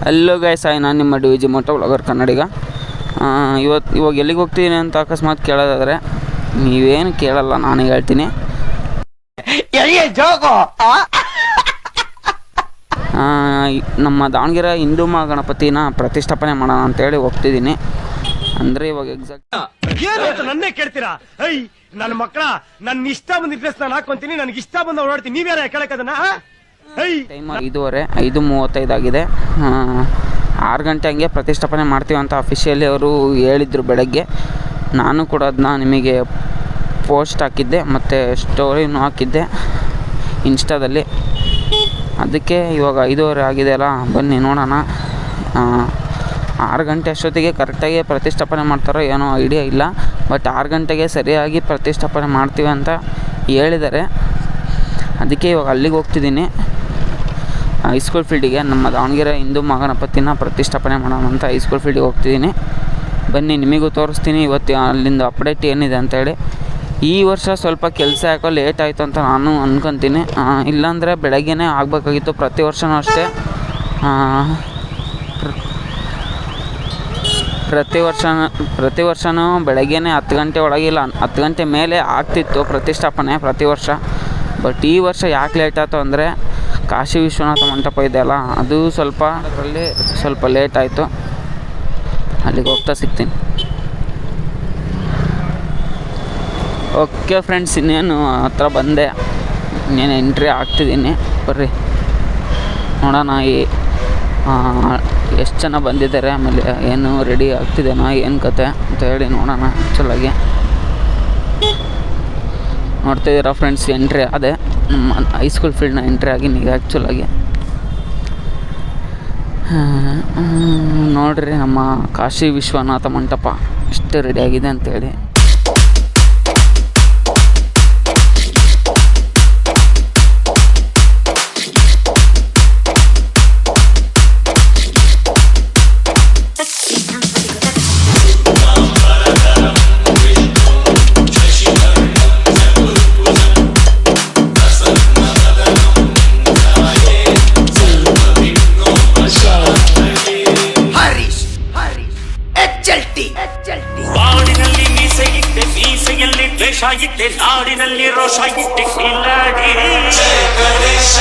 Hello guys, ನಾನು ನಿಮ್ಮ D G Moto vlogger ಕನ್ನಡಿಗ. ಇವಾಗ ಎಲ್ಲಿಗೆ ಹೋಗ್ತೀನಿ ಅಂತ ಅಕಸ್ಮಾತ್ ಕೇಳೋದಾದರೆ ನೀವೇನು ಕೇಳಲ್ಲ, ನಾನೇ ಹೇಳ್ತೀನಿ. ನಮ್ಮ ದಾವಣಗೆರೆ ಹಿಂದೂ ಮಹಾಗಣಪತಿನ ಪ್ರತಿಷ್ಠಾಪನೆ ಮಾಡೋಣ ಅಂತೇಳಿ ಹೋಗ್ತಿದ್ದೀನಿ. ಅಂದರೆ ಇವಾಗ ಎಕ್ಸಾಕ್ಟ್ ನನ್ನೇ ಕೇಳ್ತೀರಾ? ನನ್ನ ಮಕ್ಕಳ ನನ್ನ ಇಷ್ಟ ಬಂದ ಡ್ರೆಸ್ ನಾನು ಹಾಕೊಂತೀನಿ, ನನಗೆ ಇಷ್ಟ ಬಂದ ಓಡಾಡ್ತೀನಿ. ನೀವ್ಯಾರ ಕೇಳಕ್ಕದನ್ನ? ಟೈಮ್ 5:35 ಆಗಿದೆ. 6 ಗಂಟೆ ಹಂಗೆ ಪ್ರತಿಷ್ಠಾಪನೆ ಮಾಡ್ತೀವಿ ಅಂತ ಅಫಿಷಿಯಲಿ ಅವರು ಹೇಳಿದರು ಬೆಳಗ್ಗೆ. ನಾನು ಕೂಡ ಅದನ್ನ ನಿಮಗೆ ಪೋಸ್ಟ್ ಹಾಕಿದ್ದೆ ಮತ್ತು ಸ್ಟೋರಿನೂ ಹಾಕಿದ್ದೆ ಇನ್ಸ್ಟಾದಲ್ಲಿ. ಅದಕ್ಕೆ ಇವಾಗ 5:30 ಆಗಿದೆ ಅಲ್ಲ, ಬನ್ನಿ ನೋಡೋಣ. 6 ಗಂಟೆ ಅಷ್ಟೊತ್ತಿಗೆ ಕರೆಕ್ಟಾಗಿ ಪ್ರತಿಷ್ಠಾಪನೆ ಮಾಡ್ತಾರೋ ಏನೋ ಐಡಿಯಾ ಇಲ್ಲ, ಬಟ್ 6 ಗಂಟೆಗೆ ಸರಿಯಾಗಿ ಪ್ರತಿಷ್ಠಾಪನೆ ಮಾಡ್ತೀವಿ ಅಂತ ಹೇಳಿದ್ದಾರೆ. ಅದಕ್ಕೆ ಇವಾಗ ಅಲ್ಲಿಗೆ ಹೋಗ್ತಿದ್ದೀನಿ, ಹೈಸ್ಕೂಲ್ ಫೀಲ್ಡಿಗೆ. ನಮ್ಮ ದಾವಣಗೆರೆ ಹಿಂದೂ ಮಹಾಗಣಪತಿನ ಪ್ರತಿಷ್ಠಾಪನೆ ಮಾಡೋಣ ಅಂತ ಹೈಸ್ಕೂಲ್ ಫೀಲ್ಡಿಗೆ ಹೋಗ್ತಿದ್ದೀನಿ. ಬನ್ನಿ ನಿಮಗೂ ತೋರಿಸ್ತೀನಿ ಇವತ್ತು ಅಲ್ಲಿಂದ ಅಪ್ಡೇಟ್ ಏನಿದೆ ಅಂತೇಳಿ. ಈ ವರ್ಷ ಸ್ವಲ್ಪ ಕೆಲಸ ಯಾಕೋ ಲೇಟ್ ಆಯಿತು ಅಂತ ನಾನು ಅಂದ್ಕೊತೀನಿ. ಇಲ್ಲಾಂದರೆ ಬೆಳಗ್ಗೆನೇ ಆಗಬೇಕಾಗಿತ್ತು. ಪ್ರತಿ ವರ್ಷವೂ ಬೆಳಗ್ಗೆನೇ 10 ಗಂಟೆ ಒಳಗೆ ಇಲ್ಲ 10 ಗಂಟೆ ಮೇಲೆ ಆಗ್ತಿತ್ತು ಪ್ರತಿಷ್ಠಾಪನೆ ಪ್ರತಿ ವರ್ಷ. ಬಟ್ ಈ ವರ್ಷ ಯಾಕೆ ಲೇಟ್ ಆಯಿತು ಅಂದರೆ ಕಾಶಿ ವಿಶ್ವನಾಥ ಮಂಟಪ ಇದೆಯಲ್ಲ, ಅದು ಸ್ವಲ್ಪ ಲೇಟ್ ಆಯಿತು. ಅಲ್ಲಿಗೆ ಹೋಗ್ತಾ ಸಿಗ್ತೀನಿ. ಓಕೆ ಫ್ರೆಂಡ್ಸ್, ಇನ್ನೇನು ಹತ್ರ ಬಂದೆ, ಇನ್ನೇನು ಎಂಟ್ರಿ ಆಗ್ತಿದ್ದೀನಿ. ಬರ್ರಿ ನೋಡೋಣ ಎಷ್ಟು ಜನ ಬಂದಿದ್ದಾರೆ, ಆಮೇಲೆ ಏನು ರೆಡಿ ಆಗ್ತಿದ್ದೇನೋ ಏನು ಕತೆ ಅಂತ ಹೇಳಿ ನೋಡೋಣ. ಆ್ಯಕ್ಚುಲಾಗಿ ನೋಡ್ತಿದ್ದೀರಾ ಫ್ರೆಂಡ್ಸ್, ಎಂಟ್ರಿ ಅದೇ ನಮ್ಮ ಹೈಸ್ಕೂಲ್ ಫೀಲ್ಡ್ನ ಎಂಟ್ರಿ ಆಗಿನಿಗೆ. ಆ್ಯಕ್ಚುಲಾಗಿ ನೋಡ್ರಿ ನಮ್ಮ ಕಾಶಿ ವಿಶ್ವನಾಥ ಮಂಟಪ ಎಷ್ಟು ರೆಡಿಯಾಗಿದೆ ಅಂತೇಳಿ. ನಾಡಿನಲ್ಲಿ ರೋಷ ಇಟ್ಟೆ ಕಿಲಾಡಿ. ಜಯ ಗಣೇಶ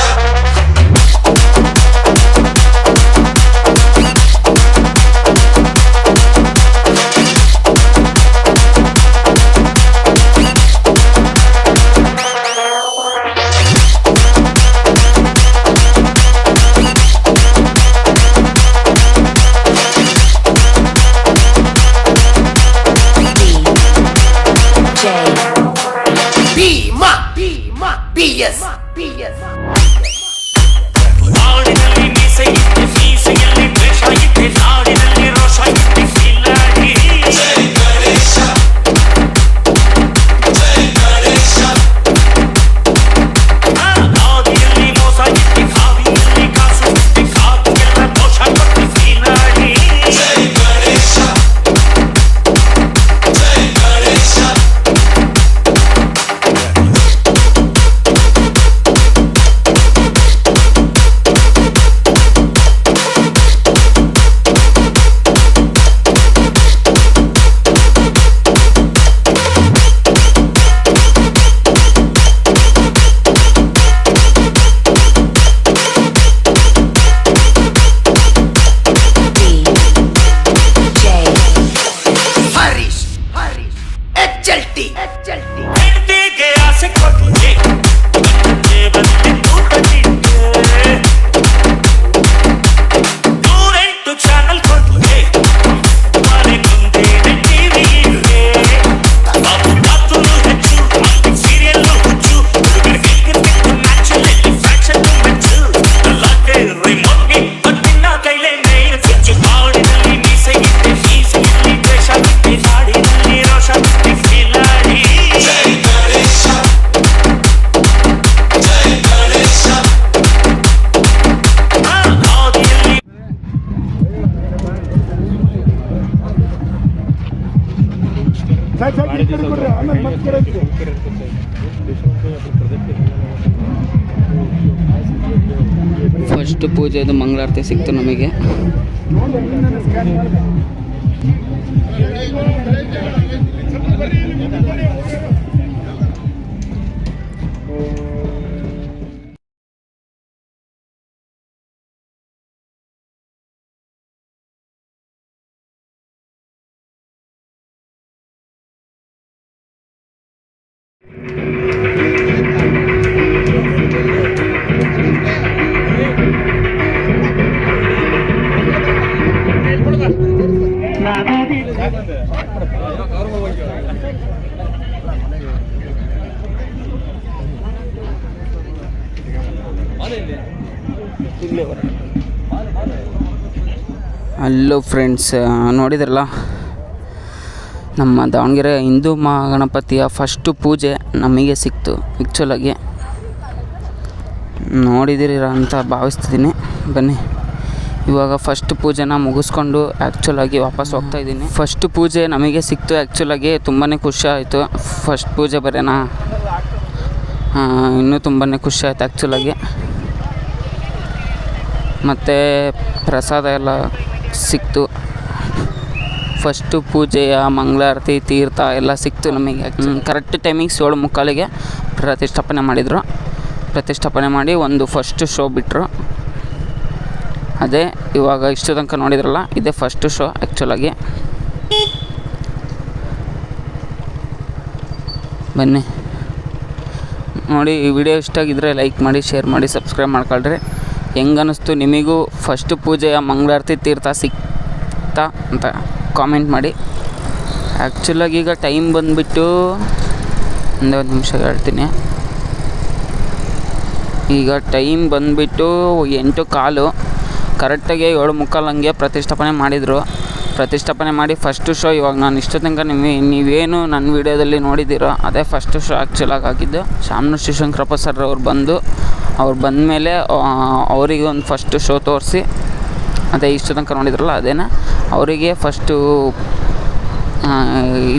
ನಾಡಿನಲ್ಲಿ ಮೀಸೆ ಇಟ್ಟೆ ಮೀಸೆಯಲ್ಲಿ ದ್ವೇಷ ಇಟ್ಟೆ ನಾಡಿನಲ್ಲಿ ರೋಷ ಇಟ್ಟೆ ಕಿಲಾಡಿ. ಜಯ ಗಣೇಶ ಜಯ ಗಣೇಶ. ಆದಿಯಲ್ಲಿ ಮೋಸ ಇಟ್ಟೆ ಕಾವಿಯಲ್ಲಿ ಕಾಸು ಇಟ್ಟೆ ಕಾದಿಗೆಲ್ಲ ದೋಷ ಕೊಟ್ಟೆ ಕಿಲಾಡಿ. ಜಯ ಗಣೇಶ ಜಯ ಗಣೇಶ. ಫಸ್ಟ್ ಪೂಜೆದು ಮಂಗಳಾರತಿ ಸಿಕ್ತು ನಮಗೆ. ಹಲೋ ಫ್ರೆಂಡ್ಸ್, ನೋಡಿದ್ರಲ್ಲ ನಮ್ಮ ದಾವಣಗೆರೆ ಹಿಂದೂ ಮಹಾಗಣಪತಿಯ ಫಸ್ಟು ಪೂಜೆ ನಮಗೆ ಸಿಕ್ತು. ಆ್ಯಕ್ಚುಲಾಗಿ ನೋಡಿದಿರ ಅಂತ ಭಾವಿಸ್ತಿದ್ದೀನಿ. ಬನ್ನಿ ಇವಾಗ ಫಸ್ಟ್ ಪೂಜೆನ ಮುಗಿಸ್ಕೊಂಡು ಆ್ಯಕ್ಚುಲಾಗಿ ವಾಪಸ್ ಹೋಗ್ತಾಯಿದ್ದೀನಿ. ಫಸ್ಟ್ ಪೂಜೆ ನಮಗೆ ಸಿಕ್ತು. ಆ್ಯಕ್ಚುಲಾಗಿ ತುಂಬಾ ಖುಷಿ ಆಯಿತು. ಫಸ್ಟ್ ಪೂಜೆ ಬರೋಣ, ಇನ್ನೂ ತುಂಬಾ ಖುಷಿ ಆಯಿತು ಆ್ಯಕ್ಚುಲಾಗಿ. ಮತ್ತು ಪ್ರಸಾದ ಎಲ್ಲ ಸಿಕ್ತು. ಫಸ್ಟು ಪೂಜೆಯ ಮಂಗಳಾರತಿ ತೀರ್ಥ ಎಲ್ಲ ಸಿಕ್ತು ನಮಗೆ. ಕರೆಕ್ಟ್ ಟೈಮಿಂಗ್ 7:45ಗೆ ಪ್ರತಿಷ್ಠಾಪನೆ ಮಾಡಿದರು. ಪ್ರತಿಷ್ಠಾಪನೆ ಮಾಡಿ ಒಂದು ಫಸ್ಟ್ ಶೋ ಬಿಟ್ಟರು. ಅದೇ ಇವಾಗ ಇಷ್ಟು ತನಕ ನೋಡಿದ್ರಲ್ಲ, ಇದೇ ಫಸ್ಟ್ ಶೋ ಆ್ಯಕ್ಚುಲಾಗಿ. ಬನ್ನಿ ನೋಡಿ. ಈ ವಿಡಿಯೋ ಇಷ್ಟ ಆಗಿದ್ದರೆ ಲೈಕ್ ಮಾಡಿ, ಶೇರ್ ಮಾಡಿ, ಸಬ್ಸ್ಕ್ರೈಬ್ ಮಾಡ್ಕೊಳ್ರಿ. ಹೆಂಗನ್ನಿಸ್ತು ನಿಮಗೂ ಫಸ್ಟ್ ಪೂಜೆಯ ಮಂಗಳಾರತಿ ತೀರ್ಥ ಸಿಕ್ತಾ ಅಂತ ಕಾಮೆಂಟ್ ಮಾಡಿ. ಆ್ಯಕ್ಚುಲಾಗಿ ಈಗ ಟೈಮ್ ಬಂದುಬಿಟ್ಟು ಒಂದು ನಿಮಿಷ ಹೇಳ್ತೀನಿ. ಈಗ ಟೈಮ್ ಬಂದುಬಿಟ್ಟು 8:15. ಕರೆಕ್ಟಾಗಿ 7:45 ಹಂಗೆ ಪ್ರತಿಷ್ಠಾಪನೆ ಮಾಡಿದರು. ಪ್ರತಿಷ್ಠಾಪನೆ ಮಾಡಿ ಫಸ್ಟು ಶೋ ಇವಾಗ ನಾನು ಇಷ್ಟು ತನಕ ನೀವೇನು ನನ್ನ ವೀಡಿಯೋದಲ್ಲಿ ನೋಡಿದ್ದೀರೋ ಅದೇ ಫಸ್ಟು ಶೋ ಆ್ಯಕ್ಚುಲಾಗಿ ಆಗಿದ್ದು. ಶಾಮನೂರು ಶಿವಶಂಕರಪ್ಪ ಸರ್ ಅವ್ರು ಬಂದ ಮೇಲೆ ಅವರಿಗೆ ಒಂದು ಫಸ್ಟು ಶೋ ತೋರಿಸಿ, ಅದೇ ಇಷ್ಟು ತನಕ ನೋಡಿದ್ರಲ್ಲ ಅದೇನ ಅವರಿಗೆ ಫಸ್ಟು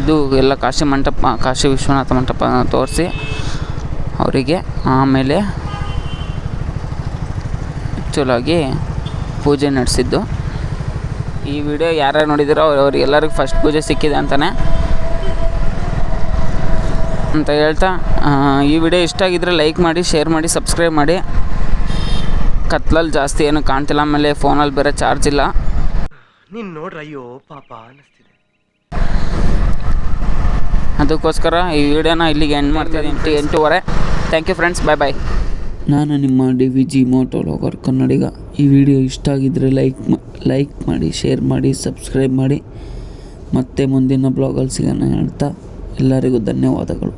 ಇದು ಎಲ್ಲ ಕಾಶಿ ವಿಶ್ವನಾಥ ಮಂಟಪ ತೋರಿಸಿ ಅವರಿಗೆ ಆಮೇಲೆ ಆ್ಯಕ್ಚುಲಾಗಿ ಪೂಜೆ ನಡೆಸಿದ್ದು. ಈ ವಿಡಿಯೋ ಯಾರ್ಯಾರು ನೋಡಿದಿರೋ ಅವ್ರಿಗೆಲ್ಲರಿಗೂ ಫಸ್ಟ್ ಪೂಜೆ ಸಿಕ್ಕಿದೆ ಅಂತ ಹೇಳ್ತಾ, ಈ ವಿಡಿಯೋ ಇಷ್ಟ ಆಗಿದ್ದರೆ ಲೈಕ್ ಮಾಡಿ, ಶೇರ್ ಮಾಡಿ, ಸಬ್ಸ್ಕ್ರೈಬ್ ಮಾಡಿ. ಕತ್ಲಲ್ಲಿ ಜಾಸ್ತಿ ಏನು ಕಾಣ್ತಿಲ್ಲ, ಆಮೇಲೆ ಫೋನಲ್ಲಿ ಬೇರೆ ಚಾರ್ಜ್ ಇಲ್ಲ. ನೀನು ನೋಡ್ರ ಅಯ್ಯೋ ಪಾಪ ಅನ್ನಿಸ್ತಿದೆ. ಅದಕ್ಕೋಸ್ಕರ ಈ ವಿಡಿಯೋನ ಇಲ್ಲಿಗೆ ಎಂಡ್ ಮಾಡ್ತಿದ್ದೀನಿ. 8:30. ಥ್ಯಾಂಕ್ ಯು ಫ್ರೆಂಡ್ಸ್, ಬಾಯ್ ಬಾಯ್. ನಾನು ನಿಮ್ಮ DVG ಮೋಟೋ ವ್ಲಾಗರ್ ಕನ್ನಡಿಗ. ಈ ವಿಡಿಯೋ ಇಷ್ಟ ಆಗಿದ್ದರೆ ಲೈಕ್ ಮಾಡಿ, ಶೇರ್ ಮಾಡಿ, ಸಬ್ಸ್ಕ್ರೈಬ್ ಮಾಡಿ. ಮತ್ತೆ ಮುಂದಿನ ಬ್ಲಾಗಲ್ಲಿ ಸಿಗೋಣ ಹೇಳ್ತಾ ಎಲ್ಲರಿಗೂ ಧನ್ಯವಾದಗಳು.